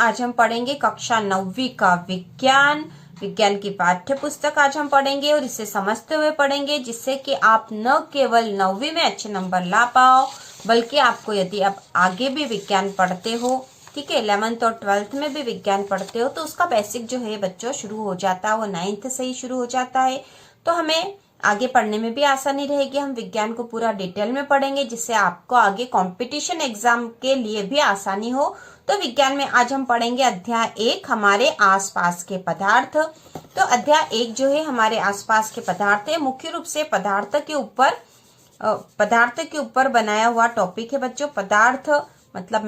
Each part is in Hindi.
आज हम पढ़ेंगे कक्षा 9वीं का विज्ञान की पाठ्य पुस्तक आज हम पढ़ेंगे और इसे समझते हुए पढ़ेंगे, जिससे कि आप न केवल 9वीं में अच्छे नंबर ला पाओ, बल्कि आपको यदि आप आगे भी विज्ञान पढ़ते हो, ठीक है, 11th और 12th में भी विज्ञान पढ़ते हो, तो उसका बेसिक जो है बच्चों शुरू हो जाता है, वो 9th से ही शुरू हो जाता है। तो हमें आगे पढ़ने में भी आसानी रहेगी। हम विज्ञान को पूरा डिटेल में पढ़ेंगे, जिससे आपको आगे कंपटीशन एग्जाम के लिए भी आसानी हो। तो विज्ञान में आज हम पढ़ेंगे अध्याय 1, हमारे आसपास के पदार्थ। तो अध्याय 1 जो है हमारे आसपास के पदार्थ है, मुख्य रूप से पदार्थ के ऊपर बनाया हुआ टॉपिक है बच्चों। पदार्थ मतलब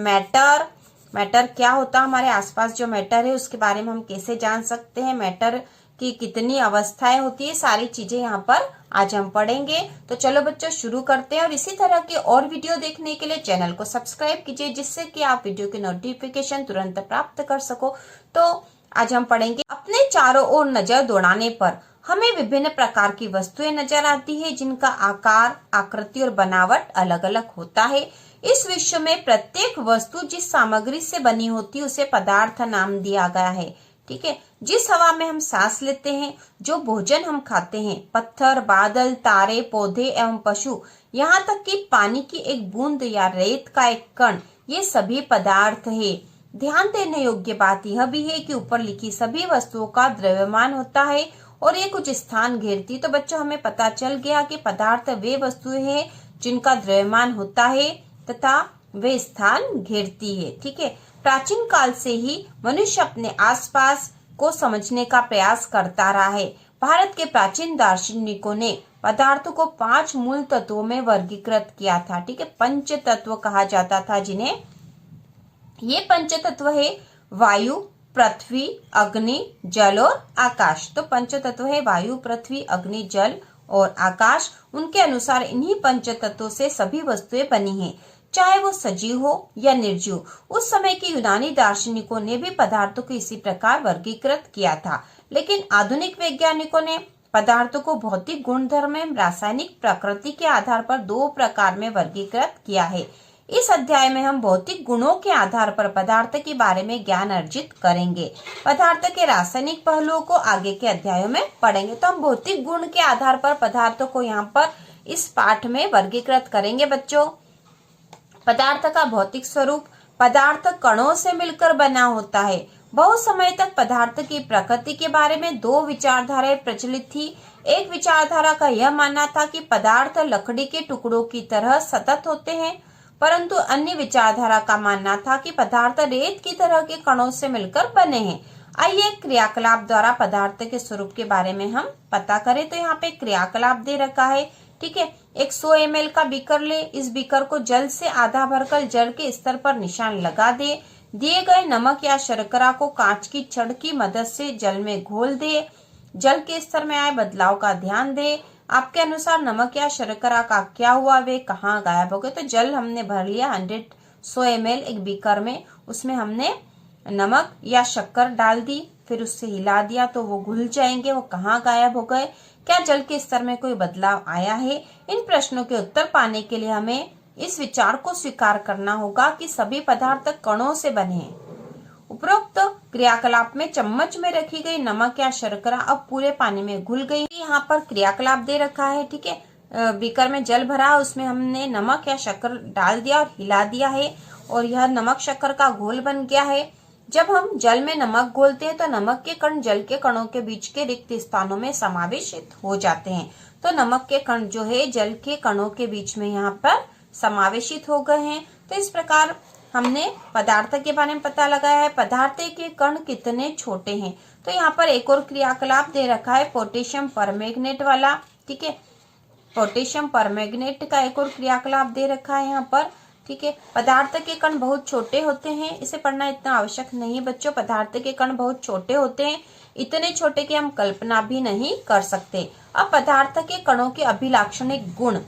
मैटर क्या होता है, हमारे आसपास जो मैटर है उसके बारे में हम कैसे जान सकते हैं, मैटर की कितनी अवस्थाएं होती है, सारी चीजें यहाँ पर आज हम पढ़ेंगे। तो चलो बच्चों शुरू करते हैं, और इसी तरह के और वीडियो देखने के लिए चैनल को सब्सक्राइब कीजिए, जिससे कि आप वीडियो की नोटिफिकेशन तुरंत प्राप्त कर सको। तो आज हम पढ़ेंगे, अपने चारों ओर नजर दौड़ाने पर हमें विभिन्न प्रकार की वस्तुएं नजर आती है, जिनका आकार, आकृति और बनावट अलग अलग होता है। इस विश्व में प्रत्येक वस्तु जिस सामग्री से बनी होती है उसे पदार्थ नाम दिया गया है, ठीक है। जिस हवा में हम सांस लेते हैं, जो भोजन हम खाते हैं, पत्थर, बादल, तारे, पौधे एवं पशु, यहाँ तक कि पानी की एक बूंद या रेत का एक कण, ये सभी पदार्थ है। ध्यान देने योग्य बात यह भी है कि ऊपर लिखी सभी वस्तुओं का द्रव्यमान होता है और ये कुछ स्थान घेरती। तो बच्चों हमें पता चल गया कि पदार्थ वे वस्तुएं हैं जिनका द्रव्यमान होता है तथा वे स्थान घेरती है, ठीक है। प्राचीन काल से ही मनुष्य अपने आसपास को समझने का प्रयास करता रहा है। भारत के प्राचीन दार्शनिकों ने पदार्थों को 5 मूल तत्वों में वर्गीकृत किया था, ठीक है। पंच तत्व कहा जाता था जिन्हें। ये पंच तत्व है वायु, पृथ्वी, अग्नि, जल और आकाश। तो पंच तत्व है वायु, पृथ्वी, अग्नि, जल और आकाश। उनके अनुसार इन्हीं पंच तत्वों से सभी वस्तुएं बनी हैं, चाहे वो सजीव हो या निर्जीव। उस समय के यूनानी दार्शनिकों ने भी पदार्थों को इसी प्रकार वर्गीकृत किया था, लेकिन आधुनिक वैज्ञानिकों ने पदार्थों को भौतिक गुणधर्म एवं रासायनिक प्रकृति के आधार पर 2 प्रकार में वर्गीकृत किया है। इस अध्याय में हम भौतिक गुणों के आधार पर पदार्थ के बारे में ज्ञान अर्जित करेंगे। पदार्थ के रासायनिक पहलुओं को आगे के अध्यायों में पढ़ेंगे। तो हम भौतिक गुण के आधार पर पदार्थों को यहाँ पर इस पाठ में वर्गीकृत करेंगे बच्चों। पदार्थ का भौतिक स्वरूप, पदार्थ कणों से मिलकर बना होता है। बहुत समय तक पदार्थ की प्रकृति के बारे में 2 विचारधाराएं प्रचलित थी। एक विचारधारा का यह मानना था कि पदार्थ लकड़ी के टुकड़ों की तरह सतत होते हैं, परंतु अन्य विचारधारा का मानना था कि पदार्थ रेत की तरह के कणों से मिलकर बने हैं। आइए क्रियाकलाप द्वारा पदार्थ के स्वरूप के बारे में हम पता करें। तो यहाँ पे क्रियाकलाप दे रखा है, ठीक है। एक 100 ml का बीकर ले, इस बीकर को जल से आधा भरकर जल के स्तर पर निशान लगा दे। दिए गए नमक या शर्करा को कांच की छड़ की मदद से जल में घोल दे। जल के स्तर में आए बदलाव का ध्यान दे। आपके अनुसार नमक या शर्करा का क्या हुआ, वे कहाँ गायब हो गए। तो जल हमने भर लिया 100 ml एक बीकर में, उसमें हमने नमक या शक्कर डाल दी, फिर उससे हिला दिया तो वो घुल जाएंगे, वो कहाँ गायब हो गए। क्या जल के स्तर में कोई बदलाव आया है। इन प्रश्नों के उत्तर पाने के लिए हमें इस विचार को स्वीकार करना होगा कि सभी पदार्थ कणों से बने हैं। उपरोक्त क्रियाकलाप में चम्मच में रखी गई नमक या शर्करा अब पूरे पानी में घुल गई। यहाँ पर क्रियाकलाप दे रखा है, ठीक है। बीकर में जल भरा, उसमें हमने नमक या शक्कर डाल दिया और हिला दिया है, और यह नमक शक्कर का घोल बन गया है। जब हम जल में नमक घोलते हैं तो नमक के कण जल के कणों के बीच के रिक्त स्थानों में समावेशित हो जाते हैं। तो नमक के कण जो है जल के कणों के बीच में यहाँ पर समावेशित हो गए हैं। तो इस प्रकार हमने पदार्थ के बारे में पता लगाया है। पदार्थ के कण कितने छोटे हैं। तो यहाँ पर एक और क्रियाकलाप दे रखा है पोटेशियम परमैंगनेट वाला, ठीक है। पोटेशियम परमैंगनेट का एक और क्रियाकलाप दे रखा है यहाँ पर, ठीक है। पदार्थ के कण बहुत छोटे होते हैं, इसे पढ़ना इतना आवश्यक नहीं है बच्चों। पदार्थ के कण बहुत छोटे होते हैं, इतने छोटे कि हम कल्पना भी नहीं कर सकते। अब पदार्थ के कणों के अभिलाक्षणिक गुण,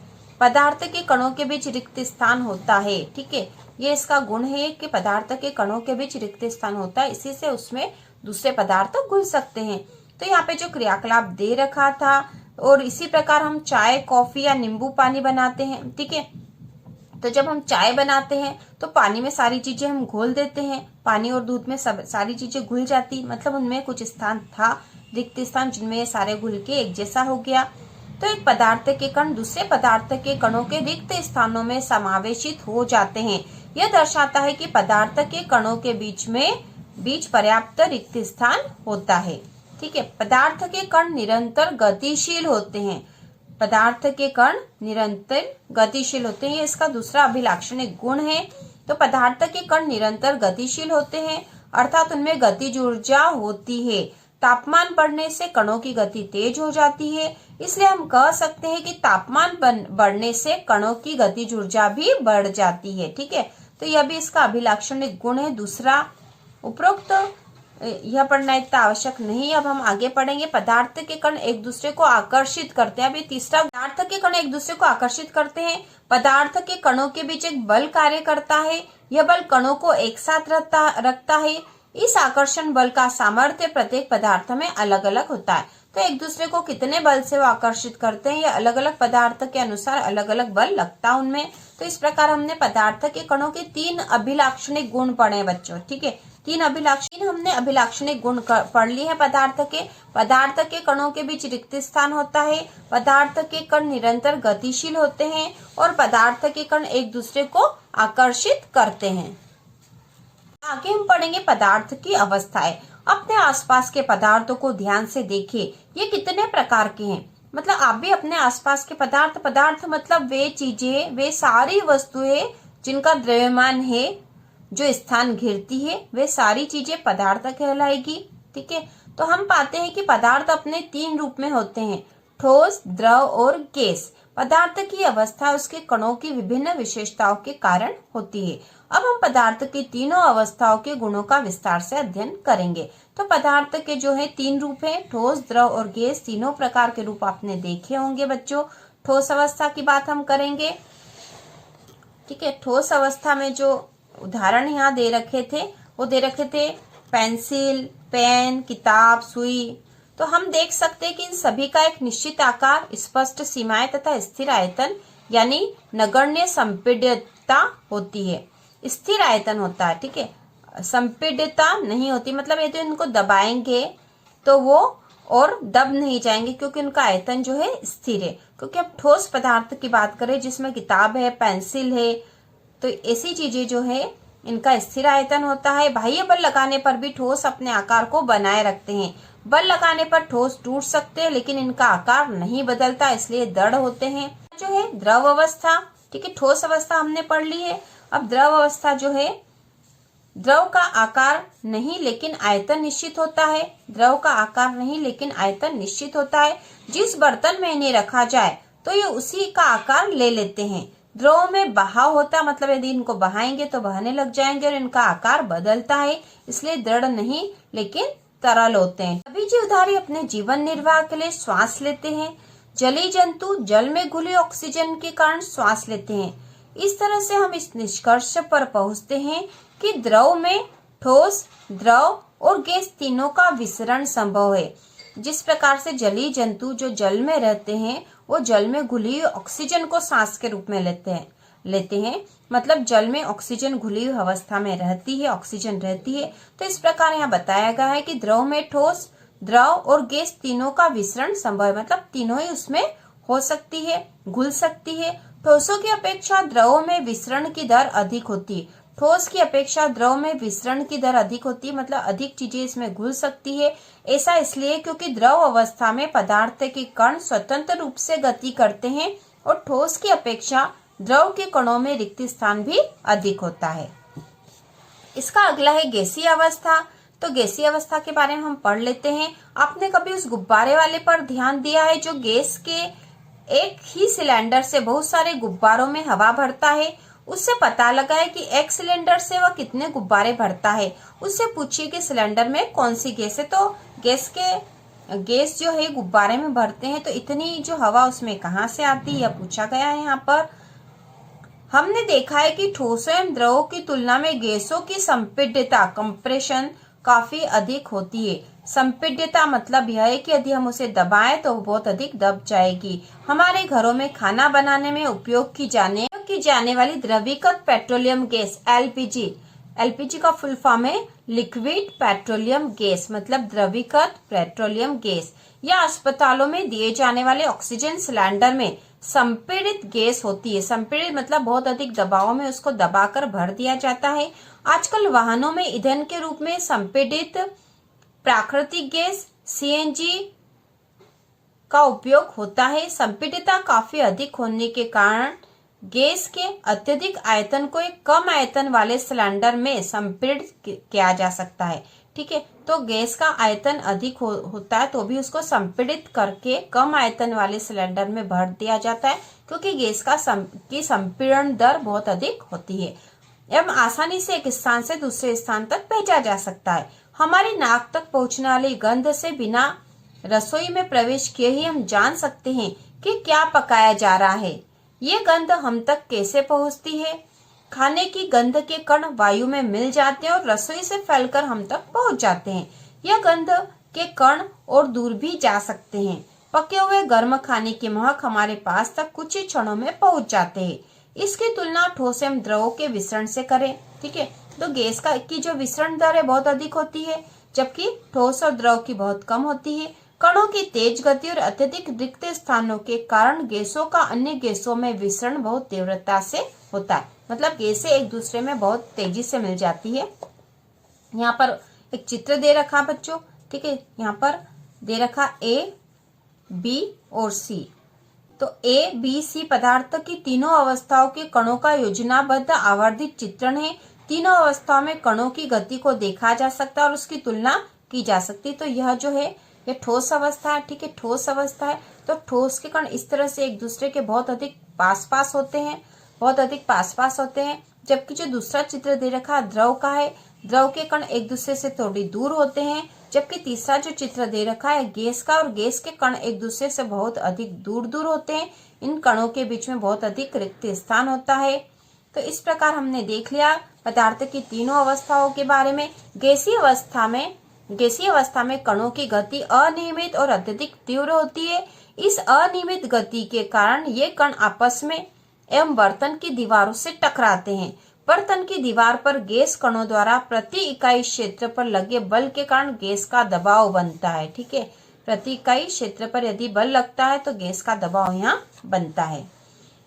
पदार्थ के कणों के बीच रिक्त स्थान होता है, ठीक है। ये इसका गुण है कि पदार्थ के कणों के बीच रिक्त स्थान होता है, इसी से उसमें दूसरे पदार्थ घुल सकते हैं। तो यहाँ पे जो क्रियाकलाप दे रखा था, और इसी प्रकार हम चाय, कॉफी या नींबू पानी बनाते हैं, ठीक है। तो जब हम चाय बनाते हैं तो पानी में सारी चीजें हम घोल देते हैं, पानी और दूध में सब सारी चीजें घुल जाती, मतलब उनमें कुछ स्थान था रिक्त स्थान जिनमें ये सारे घुल के एक जैसा हो गया। तो एक पदार्थ के कण दूसरे पदार्थ के कणों के रिक्त स्थानों में समावेशित हो जाते हैं। यह दर्शाता है कि पदार्थ के कणों के बीच पर्याप्त रिक्त स्थान होता है। ठीक है, पदार्थ के कण निरंतर गतिशील होते हैं। पदार्थ के कण निरंतर गतिशील होते हैं, ये इसका दूसरा अभिलाक्षणिक गुण है। तो पदार्थ के कण निरंतर गतिशील होते हैं, अर्थात उनमें गतिज ऊर्जा होती है। तापमान बढ़ने से कणों की गति तेज हो जाती है, इसलिए हम कह सकते हैं कि तापमान बढ़ने से कणों की गतिज ऊर्जा भी बढ़ जाती है। ठीक है, तो यह भी इसका अभिलाक्षणिक गुण है दूसरा। उपरोक्त यह पढ़ना इतना आवश्यक नहीं। अब हम आगे पढ़ेंगे। पदार्थ के कण एक दूसरे को आकर्षित करते हैं। अभी तीसरा, पदार्थ के कण एक दूसरे को आकर्षित करते हैं। पदार्थ के कणों के बीच एक बल कार्य करता है, यह बल कणों को एक साथ रखता है। इस आकर्षण बल का सामर्थ्य प्रत्येक पदार्थ में अलग अलग होता है। तो एक दूसरे को कितने बल से वो आकर्षित करते हैं, यह अलग अलग पदार्थ के अनुसार अलग अलग बल लगता है उनमें। तो इस प्रकार हमने पदार्थ के कणों के 3 अभिलाक्षणिक गुण पढ़े बच्चों। ठीक है, 3 हमने अभिलाक्षणिक गुण पढ़ लिए हैं पदार्थ के कणों के बीच रिक्त स्थान होता है, पदार्थ के कण निरंतर गतिशील होते हैं और पदार्थ के कण एक दूसरे को आकर्षित करते हैं। आगे हम पढ़ेंगे पदार्थ की अवस्थाएं। अपने आसपास के पदार्थों को ध्यान से देखिए, ये कितने प्रकार के हैं। मतलब आप भी अपने आसपास के पदार्थ मतलब वे चीजें, वे सारी वस्तुएं जिनका द्रव्यमान है, जो स्थान घेरती है, वे सारी चीजें पदार्थ कहलाएगी। ठीक है, तो हम पाते हैं कि पदार्थ अपने 3 रूप में होते हैं, ठोस, द्रव और गैस। पदार्थ की अवस्था उसके कणों की विभिन्न विशेषताओं के कारण होती है। अब हम पदार्थ की तीनों अवस्थाओं के गुणों का विस्तार से अध्ययन करेंगे। तो पदार्थ के जो है 3 रूप हैं, ठोस, द्रव और गैस। तीनों प्रकार के रूप आपने देखे होंगे बच्चों। ठोस अवस्था की बात हम करेंगे। ठीक है, ठोस अवस्था में जो उदाहरण यहाँ दे रखे थे, वो दे रखे थे पेंसिल, पेन, किताब, सुई। तो हम देख सकते हैं कि इन सभी का एक निश्चित आकार, स्पष्ट सीमाएं तथा स्थिर आयतन यानी नगण्य संपीड्यता होती है। स्थिर आयतन होता है। ठीक है, संपीड्यता नहीं होती, मतलब यदि इनको दबाएंगे तो वो और दब नहीं जाएंगे क्योंकि उनका आयतन जो है स्थिर है। क्योंकि अब ठोस पदार्थ की बात करें जिसमें किताब है, पेंसिल है, तो ऐसी चीजें जो है इनका स्थिर आयतन होता है। बाह्य बल लगाने पर भी ठोस अपने आकार को बनाए रखते हैं। बल लगाने पर ठोस टूट सकते हैं लेकिन इनका आकार नहीं बदलता, इसलिए दृढ़ होते हैं। जो है द्रव अवस्था। ठीक है, ठोस अवस्था हमने पढ़ ली है। अब द्रव अवस्था जो है, द्रव का आकार नहीं लेकिन आयतन निश्चित होता है। द्रव का आकार नहीं लेकिन आयतन निश्चित होता है। जिस बर्तन में इन्हें रखा जाए तो ये उसी का आकार ले लेते हैं। द्रव में बहाव होता, मतलब यदि इनको बहाएंगे तो बहने लग जाएंगे और इनका आकार बदलता है, इसलिए दृढ़ नहीं लेकिन तरल होते हैं। सभी जीवधारी अपने जीवन निर्वाह के लिए श्वास लेते हैं। जलीय जंतु जल में घुले ऑक्सीजन के कारण श्वास लेते हैं। इस तरह से हम इस निष्कर्ष पर पहुंचते हैं कि द्रव में ठोस, द्रव और गैस तीनों का विसरण संभव है। जिस प्रकार से जलीय जंतु जो जल में रहते हैं वो जल में घुली हुई ऑक्सीजन को सांस के रूप में लेते हैं, मतलब जल में ऑक्सीजन घुली हुई अवस्था में रहती है, ऑक्सीजन रहती है। तो इस प्रकार यहाँ बताया गया है कि द्रव में ठोस, द्रव और गैस तीनों का विसरण संभव है, मतलब तीनों ही उसमें हो सकती है, घुल सकती है। ठोसों की अपेक्षा द्रवों में विसरण की दर अधिक होती है। ठोस की अपेक्षा द्रव में विसरण की दर अधिक होती है, मतलब अधिक चीजें इसमें घुल सकती है। ऐसा इसलिए क्योंकि द्रव अवस्था में पदार्थ के कण स्वतंत्र रूप से गति करते हैं और ठोस की अपेक्षा द्रव के कणों में रिक्त स्थान भी अधिक होता है। इसका अगला है गैसीय अवस्था। तो गैसीय अवस्था के बारे में हम पढ़ लेते हैं। आपने कभी उस गुब्बारे वाले पर ध्यान दिया है जो गैस के एक ही सिलेंडर से बहुत सारे गुब्बारों में हवा भरता है? उससे पता लगाए कि एक सिलेंडर से वह कितने गुब्बारे भरता है। उससे पूछिए कि सिलेंडर में कौन सी गैस है, तो गैस जो है गुब्बारे में भरते हैं, तो इतनी जो हवा उसमें कहाँ से आती है, यह पूछा गया है यहाँ पर। हमने देखा है कि ठोसों एवं द्रवों की तुलना में गैसों की संपीड्यता, कंप्रेशन काफी अधिक होती है। संपीड्यता मतलब यह है कि यदि हम उसे दबाएं तो वो बहुत अधिक दब जाएगी। हमारे घरों में खाना बनाने में उपयोग की जाने उपयोग की जाने वाली द्रवीकृत पेट्रोलियम गैस एलपीजी, एलपीजी का फुल फॉर्म है लिक्विड पेट्रोलियम गैस, मतलब द्रवीकृत पेट्रोलियम गैस, या अस्पतालों में दिए जाने वाले ऑक्सीजन सिलेंडर में संपीड़ित गैस होती है। संपीड़ित मतलब बहुत अधिक दबाव में उसको दबाकर भर दिया जाता है। आजकल वाहनों में ईंधन के रूप में संपीड़ित प्राकृतिक गैस सीएनजी का उपयोग होता है। संपीड़ितता काफी अधिक होने के कारण गैस के अत्यधिक आयतन को एक कम आयतन वाले सिलेंडर में संपीड़ित किया जा सकता है। ठीक है, तो गैस का आयतन अधिक होता है तो भी उसको संपीड़ित करके कम आयतन वाले सिलेंडर में भर दिया जाता है, क्योंकि गैस का संपीड़न दर बहुत अधिक होती है एवं आसानी से एक स्थान से दूसरे स्थान तक भेजा जा सकता है। हमारी नाक तक पहुंचने वाली गंध से बिना रसोई में प्रवेश किए ही हम जान सकते हैं कि क्या पकाया जा रहा है। ये गंध हम तक कैसे पहुंचती है? खाने की गंध के कण वायु में मिल जाते हैं और रसोई से फैलकर हम तक पहुंच जाते हैं। यह गंध के कण और दूर भी जा सकते हैं। पके हुए गर्म खाने की महक हमारे पास तक कुछ ही क्षणों में पहुंच जाते हैं। इसकी तुलना ठोस एवं द्रव के मिश्रण से करें। ठीक है, तो गैस की जो विसरण दर है बहुत अधिक होती है, जबकि ठोस और द्रव की बहुत कम होती है। कणों की तेज गति और अत्यधिक रिक्त स्थानों के कारण गैसों का अन्य गैसों में विसरण बहुत तीव्रता से होता है, मतलब गैसें एक दूसरे में बहुत तेजी से मिल जाती है। यहाँ पर एक चित्र दे रखा बच्चों, ठीक है, यहाँ पर दे रखा ए, बी और सी। तो ए, बी, सी पदार्थ की तीनों अवस्थाओं के कणों का योजनाबद्ध आवर्धित चित्रण है। तीनों अवस्थाओं में कणों की गति को देखा जा सकता है और उसकी तुलना की जा सकती है। तो यह जो है ये ठोस अवस्था है। ठीक है, ठोस अवस्था है तो ठोस के कण इस तरह से एक दूसरे के बहुत अधिक पास पास होते हैं, बहुत अधिक पास पास होते हैं। जबकि जो दूसरा चित्र दे रखा द्रव का है, द्रव के कण एक दूसरे से थोड़ी दूर होते हैं। जबकि तीसरा जो चित्र दे रखा है गैस का, और गैस के कण एक दूसरे से बहुत अधिक दूर दूर होते हैं। इन कणों के बीच में बहुत अधिक रिक्त स्थान होता है। तो इस प्रकार हमने देख लिया पदार्थ की तीनों अवस्थाओं के बारे में। गैसीय अवस्था में कणों की गति अनियमित और अत्यधिक तीव्र होती है। इस अनियमित गति के कारण ये कण आपस में एवं बर्तन की दीवारों से टकराते हैं। बर्तन की दीवार पर गैस कणों द्वारा प्रति इकाई क्षेत्र पर लगे बल के कारण गैस का दबाव बनता है। ठीक है, प्रति इकाई क्षेत्र पर यदि बल लगता है तो गैस का दबाव यहाँ बनता है।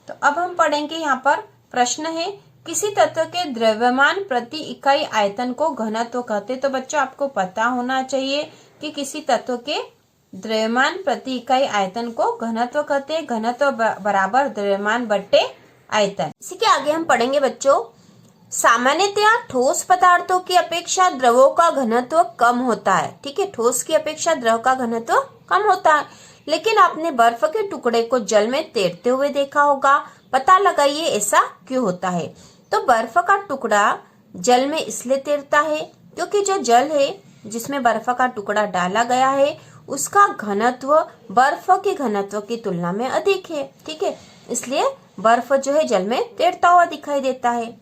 तो अब हम पढ़ेंगे, यहाँ पर प्रश्न है किसी तत्व के द्रव्यमान प्रति इकाई आयतन को घनत्व कहते। तो बच्चों आपको पता होना चाहिए कि किसी तत्व के द्रव्यमान प्रति इकाई आयतन को घनत्व कहते हैं। घनत्व बराबर द्रव्यमान बट्टे आयतन। इसी के आगे हम पढ़ेंगे बच्चों, सामान्यतया ठोस पदार्थों की अपेक्षा द्रवों का घनत्व कम होता है। ठीक है, ठोस की अपेक्षा द्रव का घनत्व कम होता है। लेकिन आपने बर्फ के टुकड़े को जल में तैरते हुए देखा होगा। पता लगाइए ऐसा क्यों होता है। तो बर्फ का टुकड़ा जल में इसलिए तैरता है क्योंकि जो जल है जिसमें बर्फ का टुकड़ा डाला गया है उसका घनत्व बर्फ के घनत्व की तुलना में अधिक है। ठीक है, इसलिए बर्फ जो है जल में तैरता हुआ दिखाई देता है।